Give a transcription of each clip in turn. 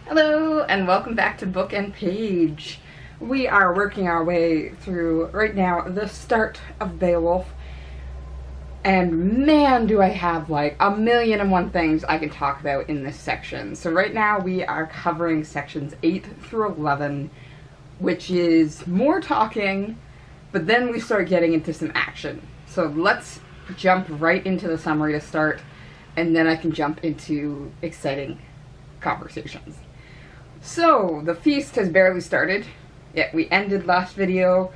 Hello, and welcome back to Book and Page. We are working our way through, right now, the start of Beowulf. And man, do I have like a million and one things I can talk about in this section. So right now we are covering sections 8 through 11, which is more talking, but then we start getting into some action. So let's jump right into the summary to start, and then I can jump into exciting conversations. So, the feast has barely started, yet we ended last video,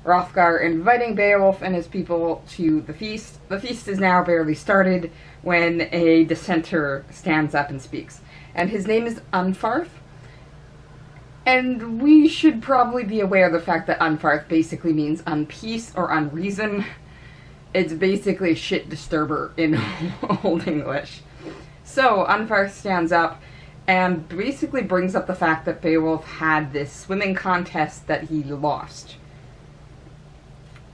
Hrothgar inviting Beowulf and his people to the feast. The feast is now barely started when a dissenter stands up and speaks. And his name is Unfarth. And we should probably be aware of the fact that Unfarth basically means unpeace or unreason. It's basically shit disturber in Old English. So, Unfarth stands up and basically brings up the fact that Beowulf had this swimming contest that he lost.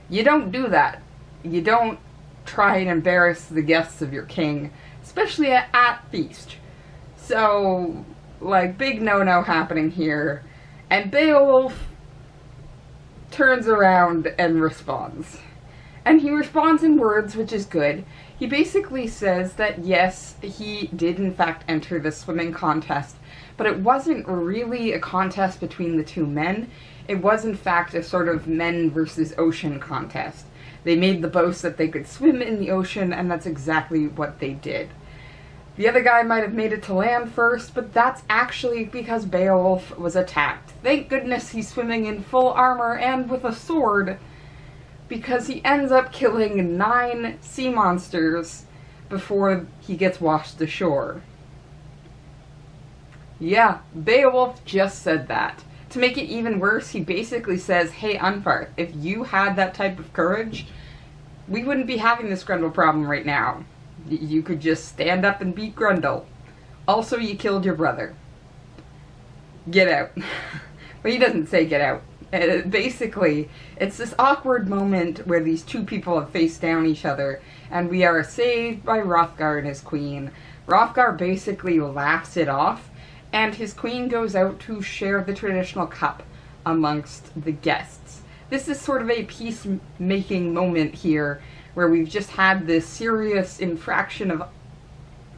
You don't do that. You don't try and embarrass the guests of your king, especially at feast. So, like, big no-no happening here. And Beowulf turns around and responds. And he responds in words, which is good. He basically says that yes, he did in fact enter the swimming contest, but it wasn't really a contest between the two men. It was in fact a sort of men versus ocean contest. They made the boast that they could swim in the ocean, and that's exactly what they did. The other guy might have made it to land first, but that's actually because Beowulf was attacked. Thank goodness he's swimming in full armor and with a sword, because he ends up killing 9 sea monsters before he gets washed ashore. Yeah, Beowulf just said that. To make it even worse, he basically says, hey Unfarth, if you had that type of courage, we wouldn't be having this Grendel problem right now. You could just stand up and beat Grendel. Also, you killed your brother. Get out. But he doesn't say get out. Basically, it's this awkward moment where these two people have faced down each other, and we are saved by Hrothgar and his queen. Hrothgar basically laughs it off, and his queen goes out to share the traditional cup amongst the guests. This is sort of a peacemaking moment here, where we've just had this serious infraction of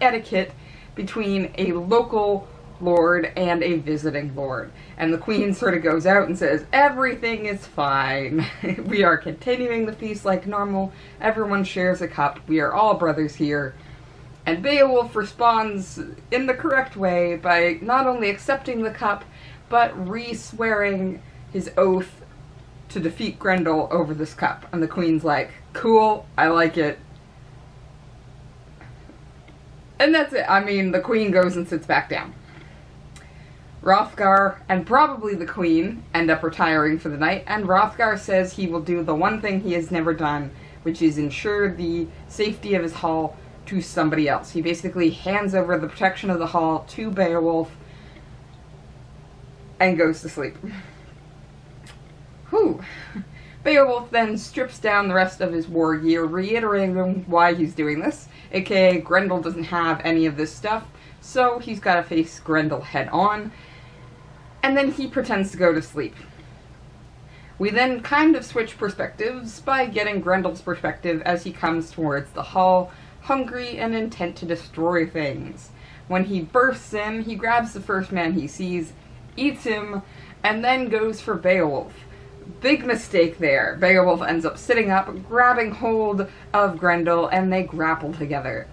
etiquette between a local lord and a visiting lord. And the queen sort of goes out and says, everything is fine. We are continuing the feast like normal. Everyone shares a cup. We are all brothers here. And Beowulf responds in the correct way by not only accepting the cup, but re-swearing his oath to defeat Grendel over this cup. And the queen's like, cool, I like it. And that's it. I mean, the queen goes and sits back down. Hrothgar, and probably the queen, end up retiring for the night, and Hrothgar says he will do the one thing he has never done, which is ensure the safety of his hall to somebody else. He basically hands over the protection of the hall to Beowulf and goes to sleep. Whew. Beowulf then strips down the rest of his war gear, reiterating why he's doing this, aka Grendel doesn't have any of this stuff, so he's got to face Grendel head on. And then he pretends to go to sleep. We then kind of switch perspectives by getting Grendel's perspective as he comes towards the hall, hungry and intent to destroy things. When he bursts in, he grabs the first man he sees, eats him, and then goes for Beowulf. Big mistake there. Beowulf ends up sitting up, grabbing hold of Grendel, and they grapple together.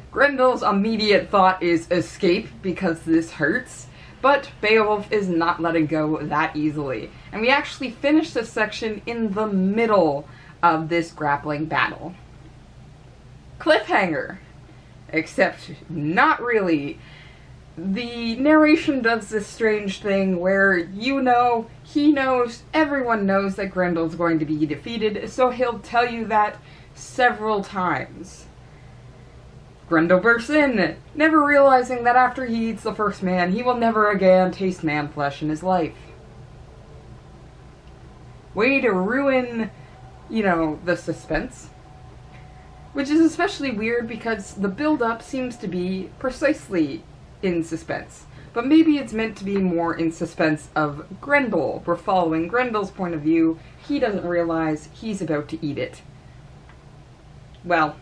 Grendel's immediate thought is escape because this hurts. But Beowulf is not letting go that easily. And we actually finish this section in the middle of this grappling battle. Cliffhanger. Except not really. The narration does this strange thing where you know, he knows, everyone knows that Grendel's going to be defeated, so he'll tell you that several times. Grendel bursts in, never realizing that after he eats the first man, he will never again taste man-flesh in his life. Way to ruin, the suspense. Which is especially weird because the build-up seems to be precisely in suspense. But maybe it's meant to be more in suspense of Grendel. We're following Grendel's point of view. He doesn't realize he's about to eat it. Well,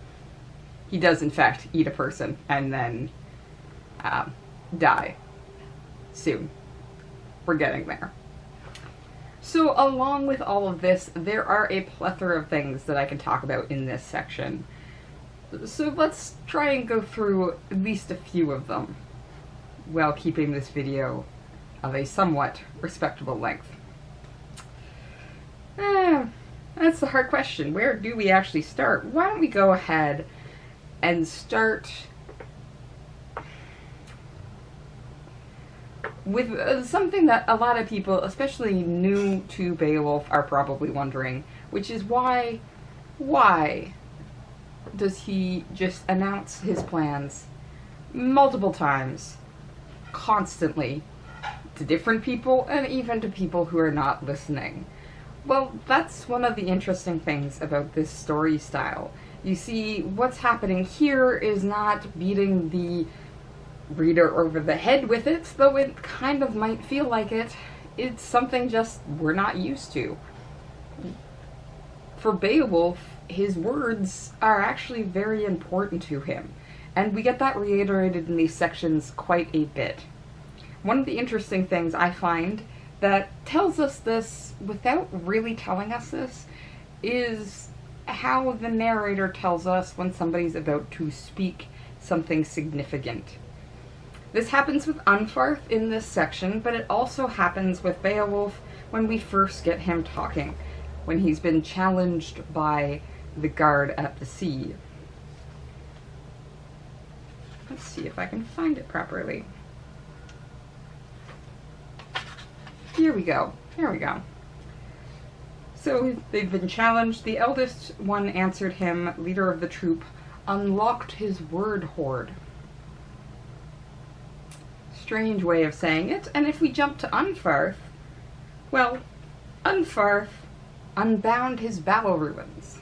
he does in fact eat a person and then die soon. We're getting there. So along with all of this, there are a plethora of things that I can talk about in this section. So let's try and go through at least a few of them, while keeping this video of a somewhat respectable length. That's the hard question. Where do we actually start? Why don't we go ahead and start with something that a lot of people, especially new to Beowulf, are probably wondering, which is why does he just announce his plans multiple times, constantly, to different people, and even to people who are not listening? Well, that's one of the interesting things about this story style. You see, what's happening here is not beating the reader over the head with it, though it kind of might feel like it. It's something just we're not used to. For Beowulf, his words are actually very important to him, and we get that reiterated in these sections quite a bit. One of the interesting things I find that tells us this without really telling us this is how the narrator tells us when somebody's about to speak something significant. This happens with Unfarth in this section, but it also happens with Beowulf when we first get him talking, when he's been challenged by the guard at the sea. Let's see if I can find it properly. Here we go. Here we go. So they've been challenged. The eldest one answered him, leader of the troop, unlocked his word hoard. Strange way of saying it. And if we jump to Unfarth, well, Unfarth unbound his battle ruins.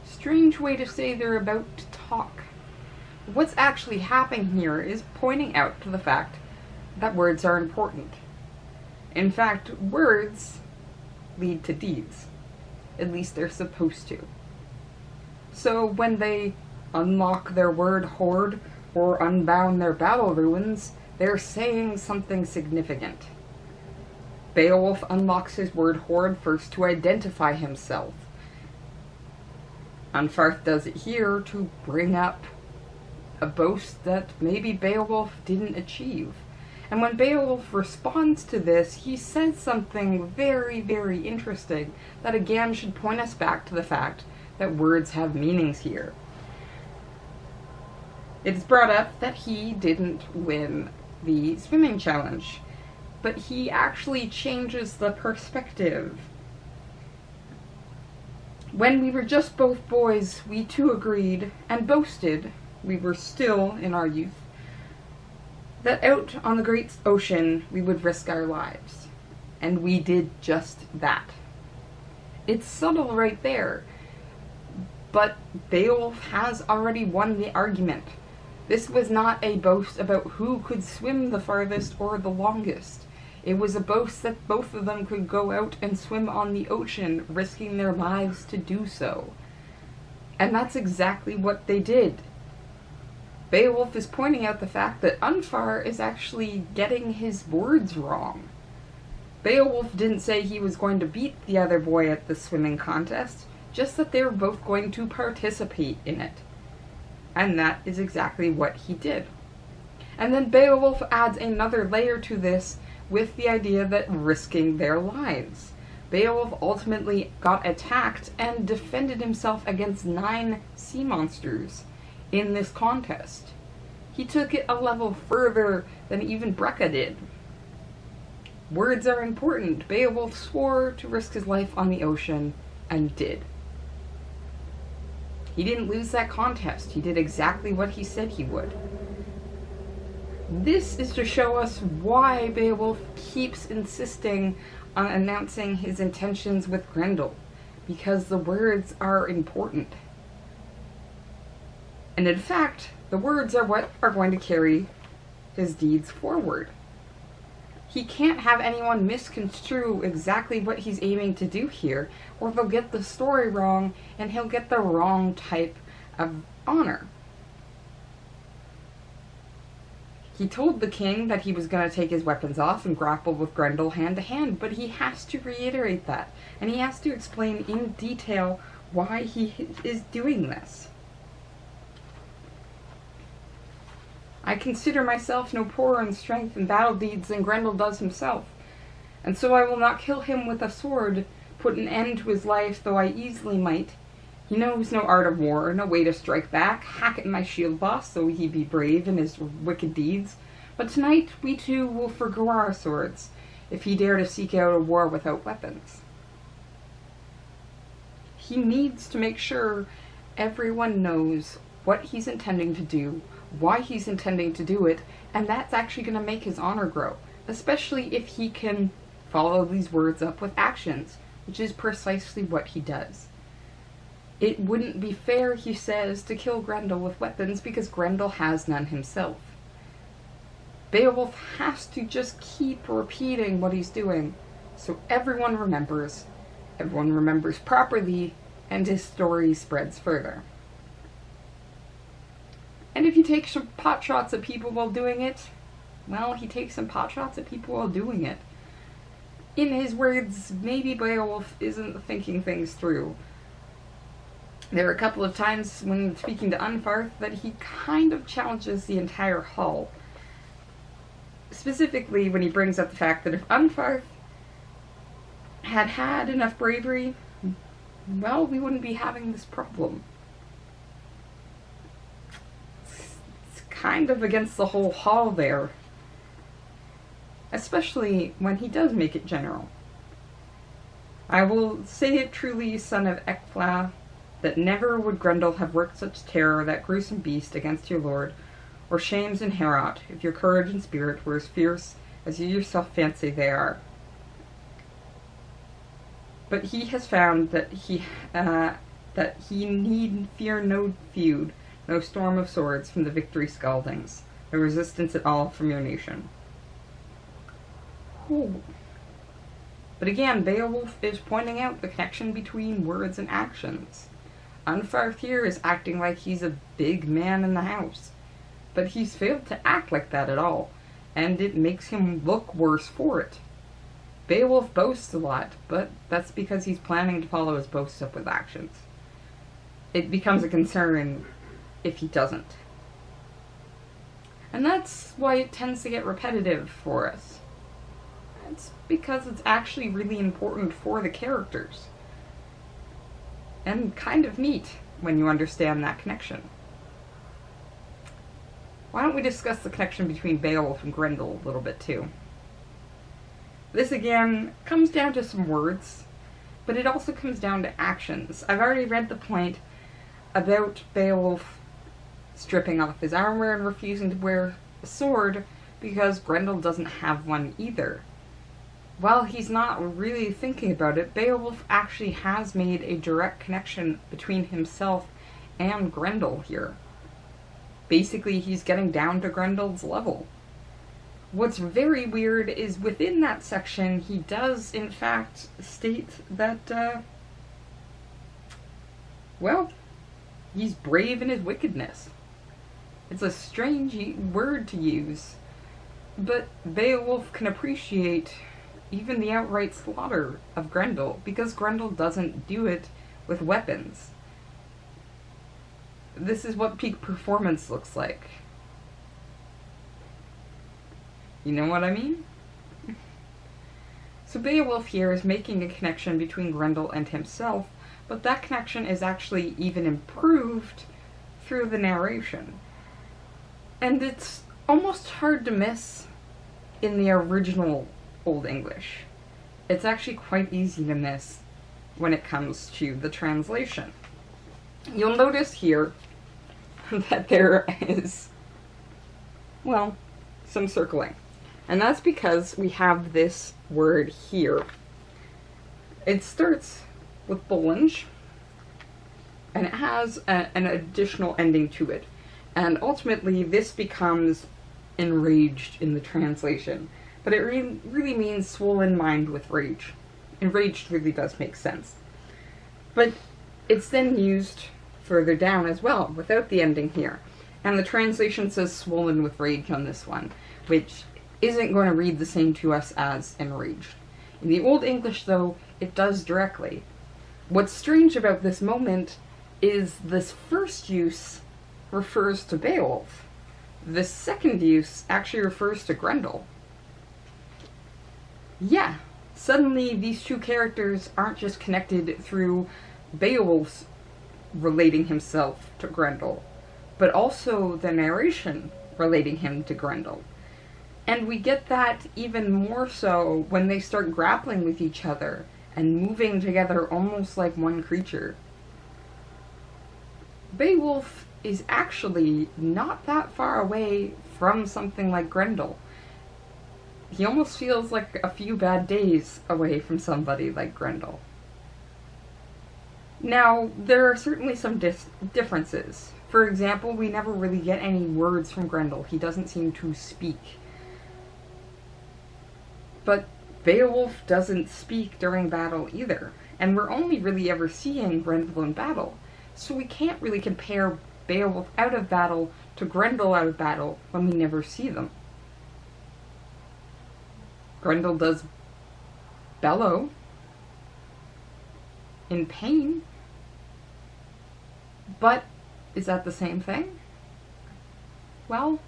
Strange way to say they're about to talk. What's actually happening here is pointing out to the fact that words are important. In fact, words lead to deeds. At least they're supposed to. So when they unlock their word hoard or unbound their battle ruins, they're saying something significant. Beowulf unlocks his word hoard first to identify himself. Unfarth does it here to bring up a boast that maybe Beowulf didn't achieve. And when Beowulf responds to this, he says something very, very interesting that again should point us back to the fact that words have meanings here. It is brought up that he didn't win the swimming challenge, but he actually changes the perspective. When we were just both boys, we too agreed and boasted, we were still in our youth, that out on the great ocean we would risk our lives. And we did just that. It's subtle right there, but Beowulf has already won the argument. This was not a boast about who could swim the farthest or the longest. It was a boast that both of them could go out and swim on the ocean, risking their lives to do so. And that's exactly what they did. Beowulf is pointing out the fact that Unfar is actually getting his words wrong. Beowulf didn't say he was going to beat the other boy at the swimming contest, just that they were both going to participate in it. And that is exactly what he did. And then Beowulf adds another layer to this with the idea that risking their lives. Beowulf ultimately got attacked and defended himself against 9 sea monsters in this contest. He took it a level further than even Brecca did. Words are important. Beowulf swore to risk his life on the ocean, and did. He didn't lose that contest. He did exactly what he said he would. This is to show us why Beowulf keeps insisting on announcing his intentions with Grendel, because the words are important. And in fact, the words are what are going to carry his deeds forward. He can't have anyone misconstrue exactly what he's aiming to do here, or they'll get the story wrong, and he'll get the wrong type of honor. He told the king that he was going to take his weapons off and grapple with Grendel hand to hand, but he has to reiterate that, and he has to explain in detail why he is doing this. I consider myself no poorer in strength and battle deeds than Grendel does himself, and so I will not kill him with a sword, put an end to his life, though I easily might. He knows no art of war, no way to strike back, hack at my shield boss, though he be brave in his wicked deeds. But tonight we two will forgo our swords, if he dare to seek out a war without weapons. He needs to make sure everyone knows what he's intending to do, why he's intending to do it, and that's actually going to make his honor grow, especially if he can follow these words up with actions, which is precisely what he does. It wouldn't be fair, he says, to kill Grendel with weapons because Grendel has none himself. Beowulf has to just keep repeating what he's doing, so everyone remembers properly, and his story spreads further. And if he takes some pot shots at people while doing it, well, he takes some pot shots at people while doing it. In his words, maybe Beowulf isn't thinking things through. There are a couple of times when speaking to Unfarth that he kind of challenges the entire hall. Specifically when he brings up the fact that if Unfarth had had enough bravery, well, we wouldn't be having this problem. It's kind of against the whole hall there. Especially when he does make it general. I will say it truly, son of Ecgfla, that never would Grendel have worked such terror, that gruesome beast, against your lord, or shames in Heorot, if your courage and spirit were as fierce as you yourself fancy they are. But he has found that he need fear no feud, no storm of swords from the victory scaldings, no resistance at all from your nation. Ooh. But again, Beowulf is pointing out the connection between words and actions. Unfarth here is acting like he's a big man in the house, but he's failed to act like that at all, and it makes him look worse for it. Beowulf boasts a lot, but that's because he's planning to follow his boasts up with actions. It becomes a concern if he doesn't. And that's why it tends to get repetitive for us. It's because it's actually really important for the characters. And kind of neat when you understand that connection. Why don't we discuss the connection between Beowulf and Grendel a little bit too? This again comes down to some words, but it also comes down to actions. I've already read the point about Beowulf stripping off his armor and refusing to wear a sword because Grendel doesn't have one either. While he's not really thinking about it, Beowulf actually has made a direct connection between himself and Grendel here. Basically, he's getting down to Grendel's level. What's very weird is within that section, he does in fact state that, well, he's brave in his wickedness. It's a strange word to use, but Beowulf can appreciate even the outright slaughter of Grendel, because Grendel doesn't do it with weapons. This is what peak performance looks like. You know what I mean? So Beowulf here is making a connection between Grendel and himself, but that connection is actually even improved through the narration. And it's almost hard to miss in the original Old English. It's actually quite easy to miss when it comes to the translation. You'll notice here that there is, well, some circling. And that's because we have this word here. It starts with Bollinge, and it has an additional ending to it. And ultimately, this becomes enraged in the translation, but it really means swollen mind with rage. Enraged really does make sense. But it's then used further down as well, without the ending here. And the translation says swollen with rage on this one, which isn't going to read the same to us as enraged. In the Old English, though, it does directly. What's strange about this moment is this first use refers to Beowulf. The second use actually refers to Grendel. Yeah, suddenly these two characters aren't just connected through Beowulf's relating himself to Grendel, but also the narration relating him to Grendel. And we get that even more so when they start grappling with each other and moving together almost like one creature. Beowulf is actually not that far away from something like Grendel. He almost feels like a few bad days away from somebody like Grendel. Now, there are certainly some differences. For example, we never really get any words from Grendel. He doesn't seem to speak. But Beowulf doesn't speak during battle either, and we're only really ever seeing Grendel in battle, so we can't really compare Beowulf out of battle to Grendel out of battle when we never see them. Grendel does bellow in pain, but is that the same thing? Well,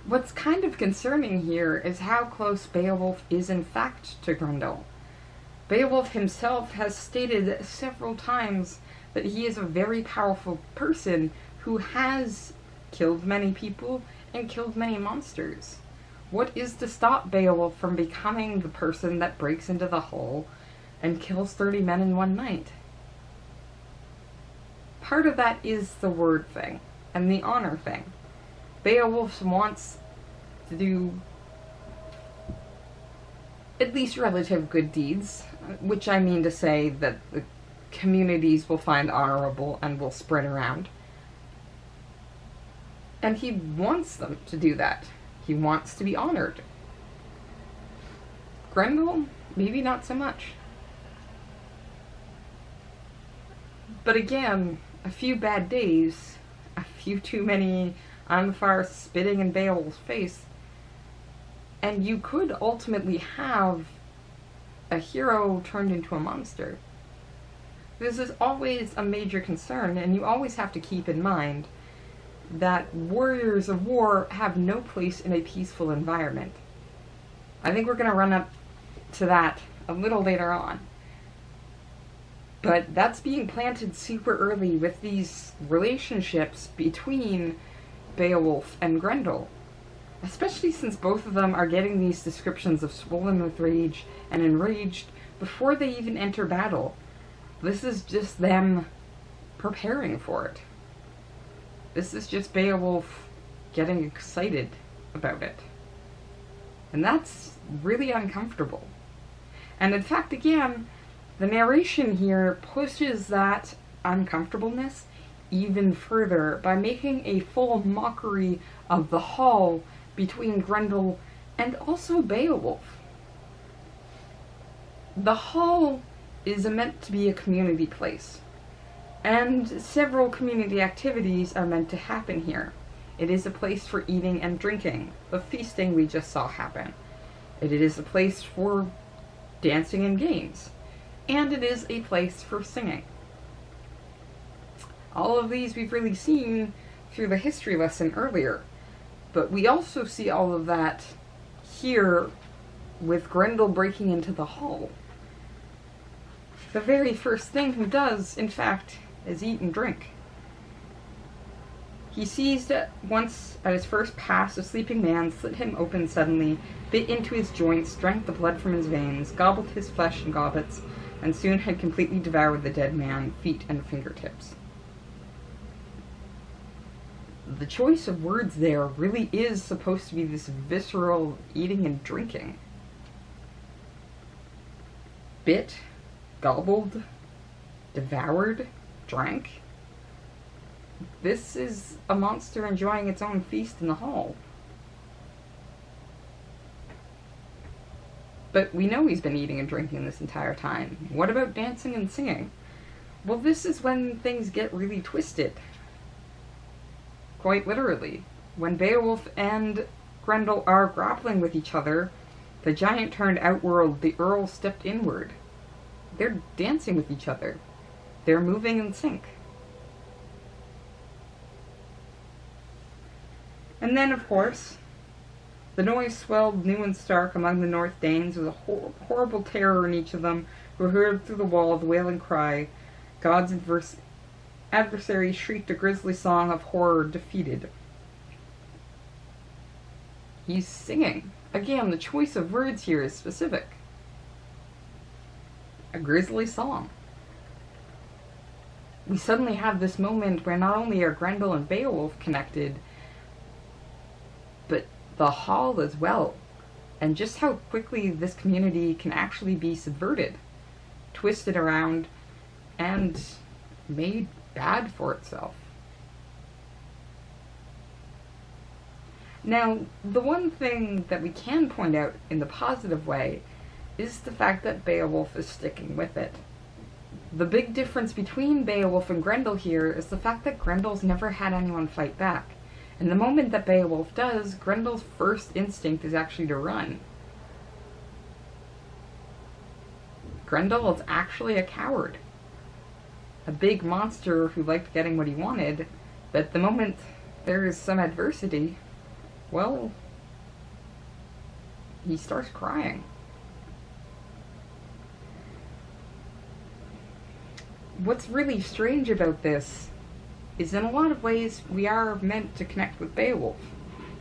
what's kind of concerning here is how close Beowulf is in fact to Grendel. Beowulf himself has stated several times that he is a very powerful person who has killed many people and killed many monsters. What is to stop Beowulf from becoming the person that breaks into the hull and kills 30 men in one night? Part of that is the word thing and the honor thing. Beowulf wants to do at least relative good deeds, which I mean to say that the communities will find honorable and will spread around. And he wants them to do that. He wants to be honored. Grendel, maybe not so much. But again, a few bad days, a few too many Anfar spitting in Beowulf's face, and you could ultimately have a hero turned into a monster. This is always a major concern, and you always have to keep in mind that warriors of war have no place in a peaceful environment. I think we're going to run up to that a little later on. But that's being planted super early with these relationships between Beowulf and Grendel. Especially since both of them are getting these descriptions of swollen with rage and enraged before they even enter battle. This is just them preparing for it. This is just Beowulf getting excited about it. And that's really uncomfortable. And in fact, again, the narration here pushes that uncomfortableness even further by making a full mockery of the hall between Grendel and also Beowulf. The hall is meant to be a community place, and several community activities are meant to happen here. It is a place for eating and drinking, the feasting we just saw happen. It is a place for dancing and games, and it is a place for singing. All of these we've really seen through the history lesson earlier, but we also see all of that here with Grendel breaking into the hall. The very first thing he does, in fact, is eat and drink. He seized at once at his first pass a sleeping man, slit him open suddenly, bit into his joints, drank the blood from his veins, gobbled his flesh in goblets, and soon had completely devoured the dead man, feet and fingertips. The choice of words there really is supposed to be this visceral eating and drinking. Bit, gobbled, devoured, drank. This is a monster enjoying its own feast in the hall. But we know he's been eating and drinking this entire time. What about dancing and singing? Well, this is when things get really twisted. Quite literally. When Beowulf and Grendel are grappling with each other, the giant turned outward, the earl stepped inward. They're dancing with each other. They're moving in sync. And then, of course, the noise swelled new and stark among the North Danes with a horrible terror in each of them, who heard through the wall the wailing cry. God's adversary shrieked a grisly song of horror defeated. He's singing. Again, the choice of words here is specific. A grisly song. We suddenly have this moment where not only are Grendel and Beowulf connected, but the Hall as well, and just how quickly this community can actually be subverted, twisted around, and made bad for itself. Now, the one thing that we can point out in the positive way is the fact that Beowulf is sticking with it. The big difference between Beowulf and Grendel here is the fact that Grendel's never had anyone fight back. And the moment that Beowulf does, Grendel's first instinct is actually to run. Grendel is actually a coward. A big monster who liked getting what he wanted, but the moment there is some adversity, well, he starts crying. What's really strange about this is in a lot of ways we are meant to connect with Beowulf.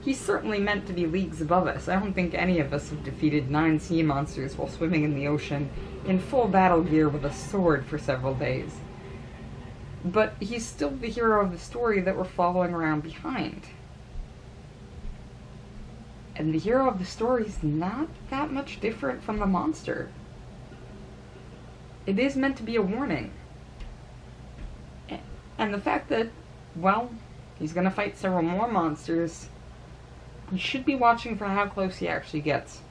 He's certainly meant to be leagues above us. I don't think any of us have defeated 9 sea monsters while swimming in the ocean in full battle gear with a sword for several days. But he's still the hero of the story that we're following around behind. And the hero of the story is not that much different from the monster. It is meant to be a warning. And the fact that, well, he's going to fight several more monsters, you should be watching for how close he actually gets.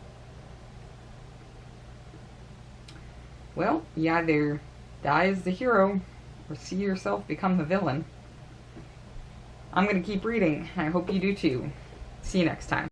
Well, you either die as the hero, or see yourself become the villain. I'm going to keep reading, and I hope you do too. See you next time.